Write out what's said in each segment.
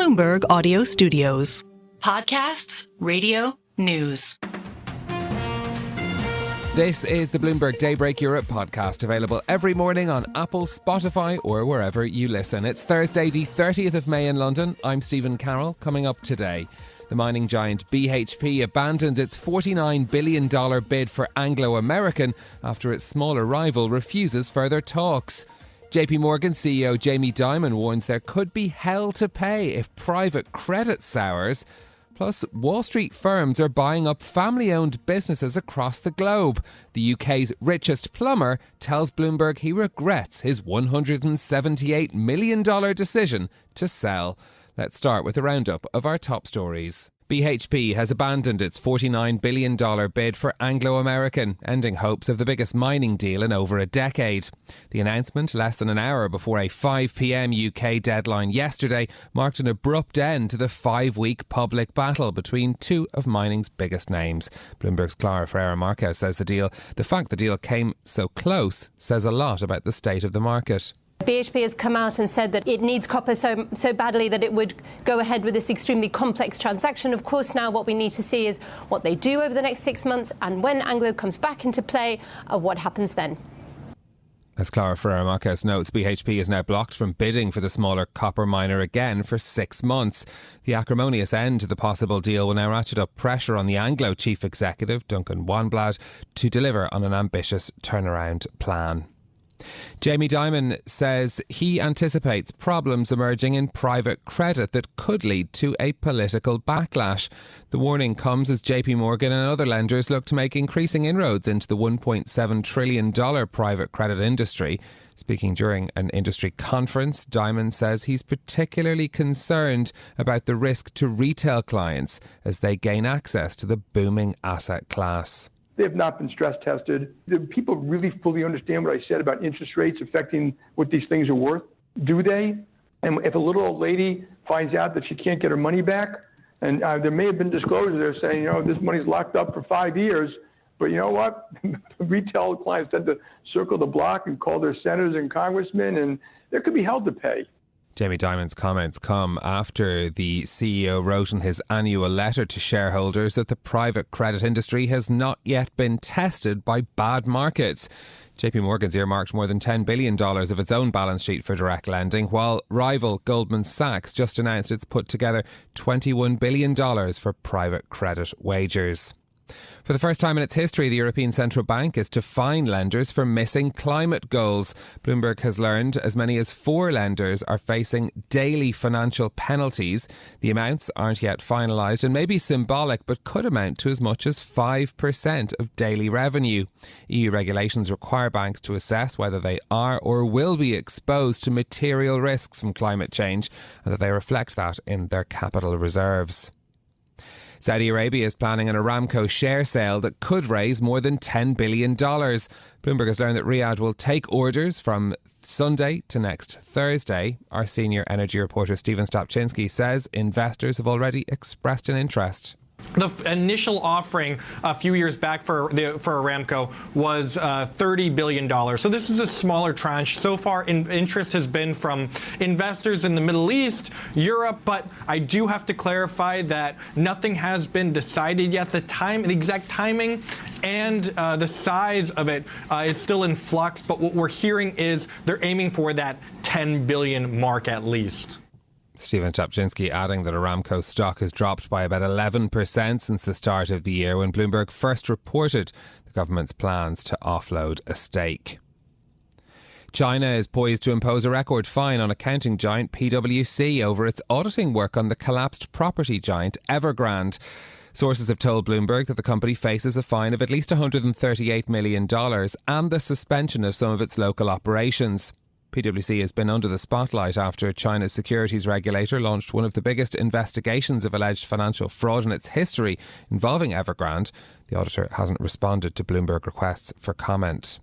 Bloomberg Audio Studios. Podcasts, radio, news. This is the Bloomberg Daybreak Europe podcast, available every morning on Apple, Spotify or wherever you listen. It's Thursday the 30th of May in London. I'm Stephen Carroll. Coming up today, the mining giant BHP abandons its $49 billion bid for Anglo American after its smaller rival refuses further talks. JP-Morgan CEO Jamie Dimon warns there could be hell to pay if private credit sours. Plus, Wall Street firms are buying up family-owned businesses across the globe. The UK's richest plumber tells Bloomberg he regrets his $178 million decision to sell. Let's start with a roundup of our top stories. BHP has abandoned its $49 billion bid for Anglo American, ending hopes of the biggest mining deal in over a decade. The announcement, less than an hour before a 5 p.m. UK deadline yesterday, marked an abrupt end to the 5-week public battle between two of mining's biggest names. Bloomberg's Clara Ferreira-Marquez says the fact the deal came so close says a lot about the state of the market. BHP has come out and said that it needs copper so badly that it would go ahead with this extremely complex transaction. Of course, now what we need to see is what they do over the next 6 months, and when Anglo comes back into play, what happens then. As Clara Ferreira-Marquez notes, BHP is now blocked from bidding for the smaller copper miner again for 6 months. The acrimonious end to the possible deal will now ratchet up pressure on the Anglo chief executive, Duncan Wanblad, to deliver on an ambitious turnaround plan. Jamie Dimon says he anticipates problems emerging in private credit that could lead to a political backlash. The warning comes as JP-Morgan and other lenders look to make increasing inroads into the $1.7 trillion private credit industry. Speaking during an industry conference, Dimon says he's particularly concerned about the risk to retail clients as they gain access to the booming asset class. They have not been stress tested. Do people really fully understand what I said about interest rates affecting what these things are worth? Do they? And if a little old lady finds out that she can't get her money back, and there may have been disclosure there saying, this money's locked up for 5 years, but you know what? Retail clients tend to circle the block and call their senators and congressmen, and there could be hell to pay. Jamie Dimon's comments come after the CEO wrote in his annual letter to shareholders that the private credit industry has not yet been tested by bad markets. JP Morgan's earmarked more than $10 billion of its own balance sheet for direct lending, while rival Goldman Sachs just announced it's put together $21 billion for private credit wagers. For the first time in its history, the European Central Bank is to fine lenders for missing climate goals. Bloomberg has learned as many as 4 lenders are facing daily financial penalties. The amounts aren't yet finalised and may be symbolic, but could amount to as much as 5% of daily revenue. EU regulations require banks to assess whether they are or will be exposed to material risks from climate change and that they reflect that in their capital reserves. Saudi Arabia is planning an Aramco share sale that could raise more than $10 billion. Bloomberg has learned that Riyadh will take orders from Sunday to next Thursday. Our senior energy reporter Stephen Stapczynski says investors have already expressed an interest. The initial offering a few years back for Aramco was $30 billion. So this is a smaller tranche. So far, interest has been from investors in the Middle East, Europe, but I do have to clarify that nothing has been decided yet. The exact timing and the size of it is still in flux, but what we're hearing is they're aiming for that 10 billion mark at least. Stephen Stapczynski adding that Aramco stock has dropped by about 11% since the start of the year when Bloomberg first reported the government's plans to offload a stake. China is poised to impose a record fine on accounting giant PwC over its auditing work on the collapsed property giant Evergrande. Sources have told Bloomberg that the company faces a fine of at least $138 million and the suspension of some of its local operations. PwC has been under the spotlight after China's securities regulator launched one of the biggest investigations of alleged financial fraud in its history involving Evergrande. The auditor hasn't responded to Bloomberg requests for comment.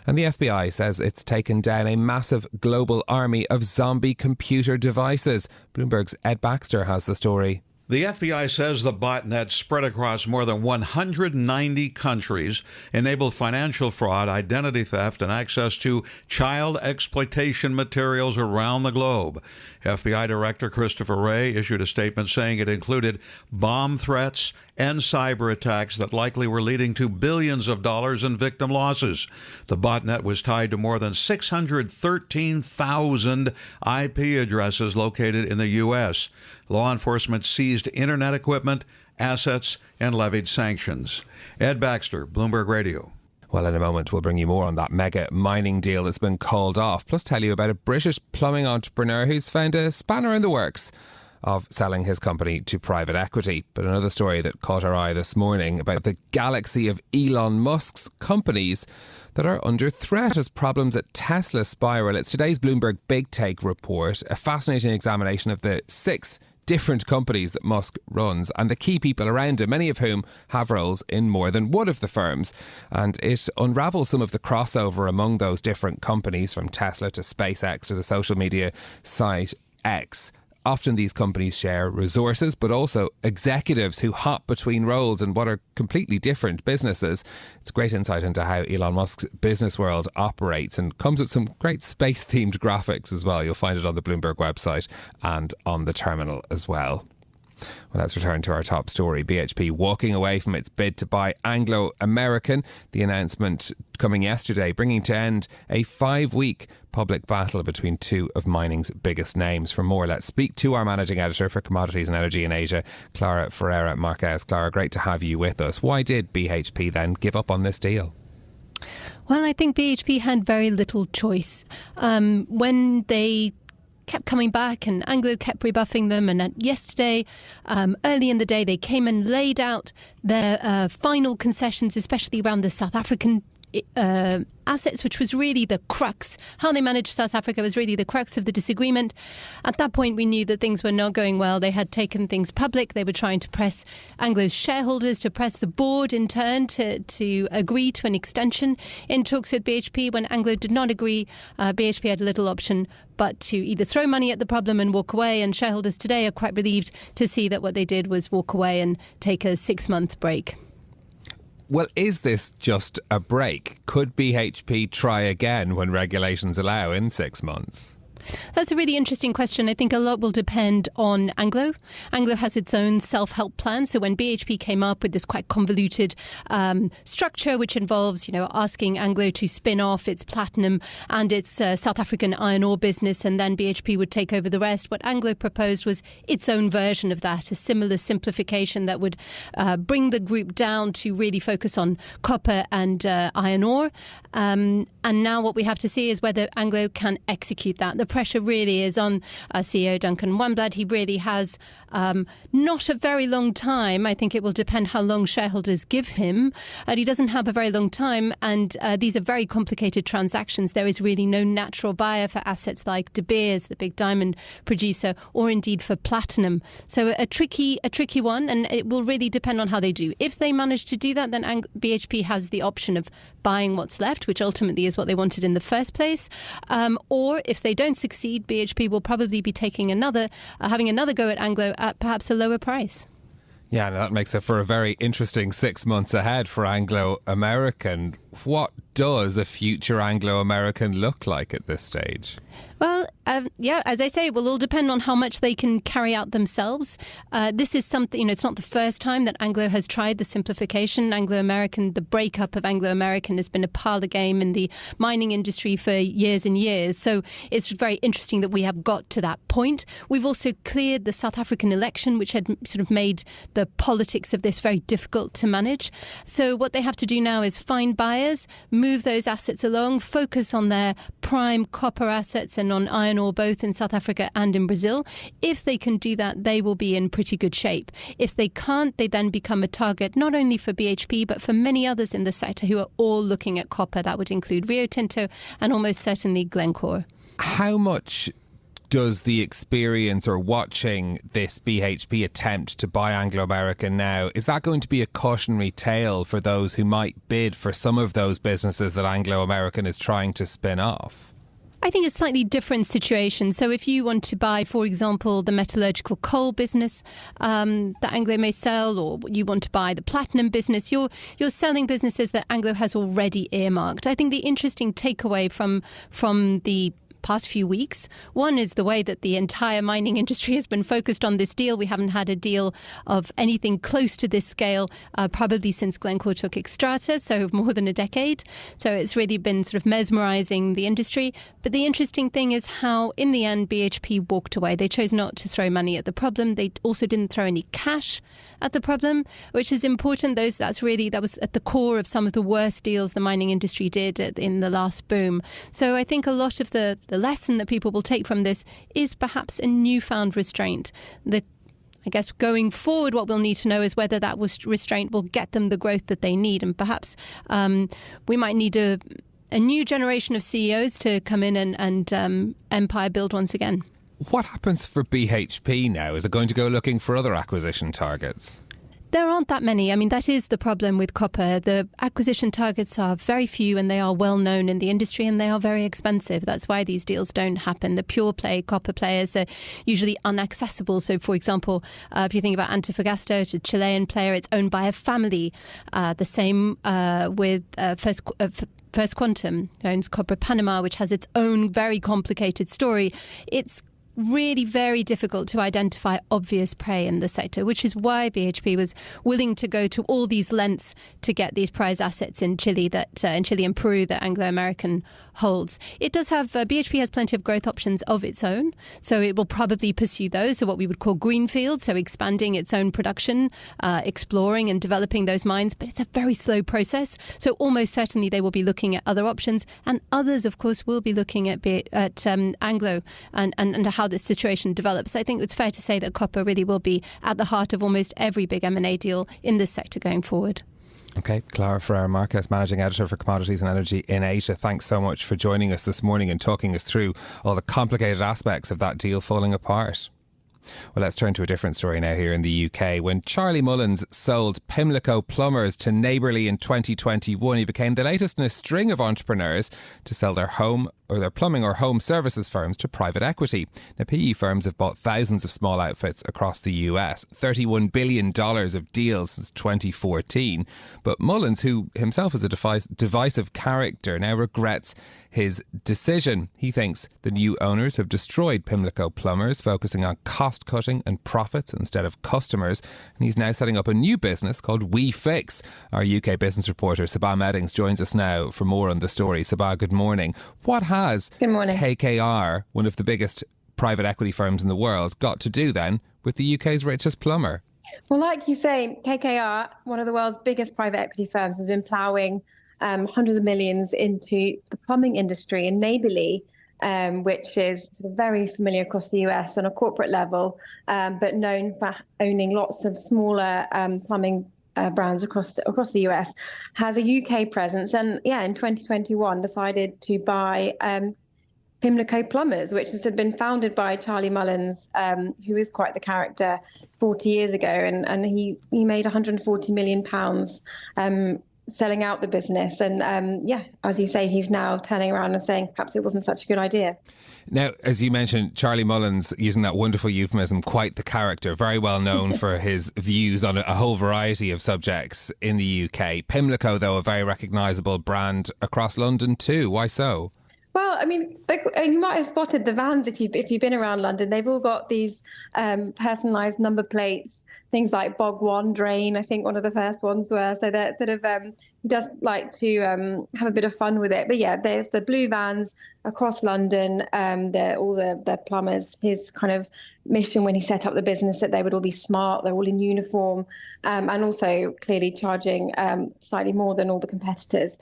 And the FBI says it's taken down a massive global army of zombie computer devices. Bloomberg's Ed Baxter has the story. The FBI says the botnet spread across more than 190 countries enabled financial fraud, identity theft, and access to child exploitation materials around the globe. FBI Director Christopher Wray issued a statement saying it included bomb threats and cyber attacks that likely were leading to billions of dollars in victim losses. The botnet was tied to more than 613,000 IP addresses located in the U.S. Law enforcement seized internet equipment, assets, and levied sanctions. Ed Baxter, Bloomberg Radio. Well, in a moment, we'll bring you more on that mega mining deal that's been called off, plus tell you about a British plumbing entrepreneur who's found a spanner in the works of selling his company to private equity. But another story that caught our eye this morning about the galaxy of Elon Musk's companies that are under threat as problems at Tesla spiral. It's today's Bloomberg Big Take report, a fascinating examination of the 6 different companies that Musk runs and the key people around him, many of whom have roles in more than one of the firms. And it unravels some of the crossover among those different companies, from Tesla to SpaceX to the social media site X. Often these companies share resources, but also executives who hop between roles in what are completely different businesses. It's a great insight into how Elon Musk's business world operates, and comes with some great space-themed graphics as well. You'll find it on the Bloomberg website and on the terminal as well. Well, let's return to our top story. BHP walking away from its bid to buy Anglo American. The announcement coming yesterday, bringing to end a 5-week public battle between 2 of mining's biggest names. For more, let's speak to our managing editor for commodities and energy in Asia, Clara Ferreira Marquez. Clara, great to have you with us. Why did BHP then give up on this deal? Well, I think BHP had very little choice. When they kept coming back and Anglo kept rebuffing them, and yesterday, early in the day, they came and laid out their final concessions, especially around the South African assets, which was really the crux. How they managed South Africa was really the crux of the disagreement. At that point, we knew that things were not going well. They had taken things public. They were trying to press Anglo's shareholders, to press the board in turn to agree to an extension in talks with BHP. When Anglo did not agree, BHP had a little option but to either throw money at the problem and walk away, and shareholders today are quite relieved to see that what they did was walk away and take a 6-month break. Well, is this just a break? Could BHP try again when regulations allow in 6 months? That's a really interesting question. I think a lot will depend on Anglo. Anglo has its own self-help plan. So when BHP came up with this quite convoluted structure, which involves, asking Anglo to spin off its platinum and its South African iron ore business, and then BHP would take over the rest, what Anglo proposed was its own version of that, a similar simplification that would bring the group down to really focus on copper and iron ore. And now what we have to see is whether Anglo can execute that. The pressure really is on CEO Duncan Wanblad. He really has not a very long time. I think it will depend how long shareholders give him. He doesn't have a very long time, and these are very complicated transactions. There is really no natural buyer for assets like De Beers, the big diamond producer, or indeed for platinum. So a tricky one, and it will really depend on how they do. If they manage to do that, then BHP has the option of buying what's left, which ultimately is what they wanted in the first place. Or if they don't succeed, BHP will probably be taking having another go at Anglo at perhaps a lower price. Yeah, that makes it for a very interesting 6 months ahead for Anglo American. What does a future Anglo American look like at this stage? Well, as I say, it will all depend on how much they can carry out themselves. This is something, it's not the first time that Anglo has tried the simplification. Anglo American, the breakup of Anglo American has been a parlour game in the mining industry for years and years. So it's very interesting that we have got to that point. We've also cleared the South African election, which had sort of made the politics of this very difficult to manage. So what they have to do now is find buyers, move those assets along, focus on their prime copper assets and on iron ore, both in South Africa and in Brazil. If they can do that, they will be in pretty good shape. If they can't, they then become a target not only for BHP, but for many others in the sector who are all looking at copper. That would include Rio Tinto and almost certainly Glencore. How much does the experience or watching this BHP attempt to buy Anglo American now, is that going to be a cautionary tale for those who might bid for some of those businesses that Anglo American is trying to spin off? I think it's a slightly different situation. So if you want to buy, for example, the metallurgical coal business that Anglo may sell, or you want to buy the platinum business, you're selling businesses that Anglo has already earmarked. I think the interesting takeaway from the past few weeks. One is the way that the entire mining industry has been focused on this deal. We haven't had a deal of anything close to this scale probably since Glencore took Xstrata, so more than a decade. So it's really been sort of mesmerising the industry. But the interesting thing is how, in the end, BHP walked away. They chose not to throw money at the problem. They also didn't throw any cash at the problem, which is important. That was at the core of some of the worst deals the mining industry did in the last boom. So I think a lot of the lesson that people will take from this is perhaps a newfound restraint. I guess going forward, what we'll need to know is whether that restraint will get them the growth that they need. And perhaps we might need a new generation of CEOs to come in and empire build once again. What happens for BHP now? Is it going to go looking for other acquisition targets? There aren't that many. I mean, that is the problem with copper. The acquisition targets are very few and they are well known in the industry and they are very expensive. That's why these deals don't happen. The pure play copper players are usually inaccessible. So, for example, if you think about Antofagasta, it's a Chilean player. It's owned by a family. The same with First Quantum, owns Copper Panama, which has its own very complicated story. It's really very difficult to identify obvious prey in the sector, which is why BHP was willing to go to all these lengths to get these prize assets in Chile and Peru that Anglo American holds. It does have BHP has plenty of growth options of its own, so it will probably pursue those, so what we would call greenfield, so expanding its own production, exploring and developing those mines, but it's a very slow process. So almost certainly they will be looking at other options, and others, of course, will be looking at Anglo and how this situation develops. I think it's fair to say that copper really will be at the heart of almost every big M&A deal in this sector going forward. Okay, Clara Ferrer-Marquez, Managing Editor for Commodities and Energy in Asia. Thanks so much for joining us this morning and talking us through all the complicated aspects of that deal falling apart. Well, let's turn to a different story now here in the UK. When Charlie Mullins sold Pimlico Plumbers to Neighbourly in 2021, he became the latest in a string of entrepreneurs to sell their home or their plumbing or home services firms to private equity. Now, PE firms have bought thousands of small outfits across the US, $31 billion of deals since 2014. But Mullins, who himself is a divisive character, now regrets his decision. He thinks the new owners have destroyed Pimlico Plumbers, focusing on cost cutting and profits instead of customers. And he's now setting up a new business called We Fix. Our UK business reporter Sabah Meddings joins us now for more on the story. Sabah, good morning. What has Good morning. KKR, one of the biggest private equity firms in the world, got to do then with the UK's richest plumber? Well, like you say, KKR, one of the world's biggest private equity firms, has been ploughing hundreds of millions into the plumbing industry in Neighbourly, which is sort of very familiar across the US on a corporate level, but known for owning lots of smaller plumbing brands across the US, has a UK presence. And in 2021 decided to buy Pimlico Plumbers, which has been founded by Charlie Mullins, who is quite the character 40 years ago. And he made £140 million selling out the business. And as you say, he's now turning around and saying perhaps it wasn't such a good idea. Now, as you mentioned, Charlie Mullins, using that wonderful euphemism, quite the character, very well known for his views on a whole variety of subjects in the UK. Pimlico, though, a very recognisable brand across London too. Why so? Well, I mean, you might have spotted the vans if you've been around London. They've all got these personalised number plates, things like Bog One Drain, I think one of the first ones were. So they're sort of, he does like to have a bit of fun with it. But yeah, there's the blue vans across London. They're all the plumbers. His kind of mission when he set up the business, that they would all be smart, they're all in uniform, and also clearly charging slightly more than all the competitors.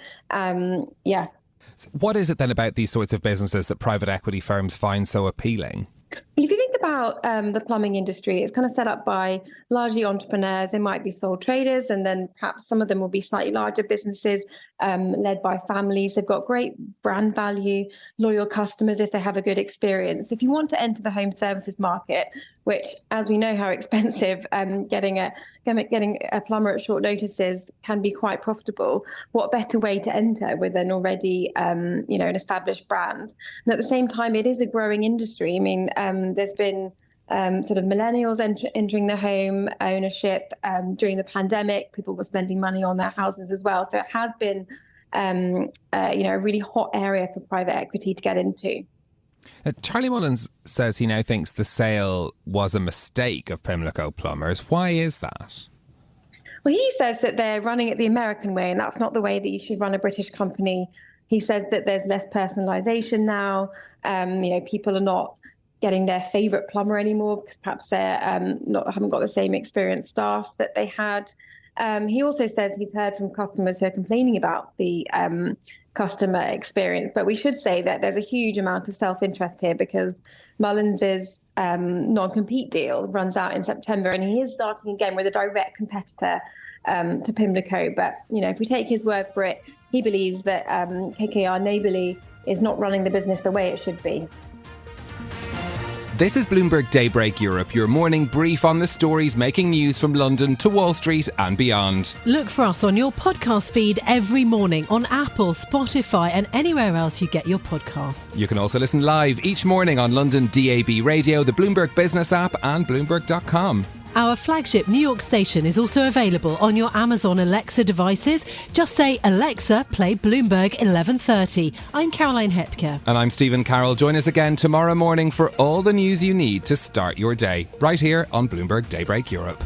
What is it then about these sorts of businesses that private equity firms find so appealing? If you think about the plumbing industry, it's kind of set up by largely entrepreneurs. They might be sole traders, and then perhaps some of them will be slightly larger businesses led by families. They've got great brand value, loyal customers if they have a good experience. If you want to enter the home services market, which, as we know how expensive getting a plumber at short notices can be quite profitable, what better way to enter with an already an established brand? And at the same time, it is a growing industry. I mean, there's been sort of millennials entering the home ownership during the pandemic. People were spending money on their houses as well. So it has been, a really hot area for private equity to get into. Charlie Mullins says he now thinks the sale was a mistake of Pimlico Plumbers. Why is that? Well, he says that they're running it the American way, and that's not the way that you should run a British company. He says that there's less personalisation now. People are not getting their favourite plumber anymore because perhaps they haven't got the same experienced staff that they had. He also says he's heard from customers who are complaining about the customer experience. But we should say that there's a huge amount of self-interest here because Mullins's non-compete deal runs out in September, and he is starting again with a direct competitor to Pimlico. But, if we take his word for it, he believes that KKR neighbourly is not running the business the way it should be. This is Bloomberg Daybreak Europe, your morning brief on the stories making news from London to Wall Street and beyond. Look for us on your podcast feed every morning on Apple, Spotify and anywhere else you get your podcasts. You can also listen live each morning on London DAB Radio, the Bloomberg Business app and Bloomberg.com. Our flagship New York station is also available on your Amazon Alexa devices. Just say, Alexa, play Bloomberg 1130. I'm Caroline Hepker. And I'm Stephen Carroll. Join us again tomorrow morning for all the news you need to start your day, right here on Bloomberg Daybreak Europe.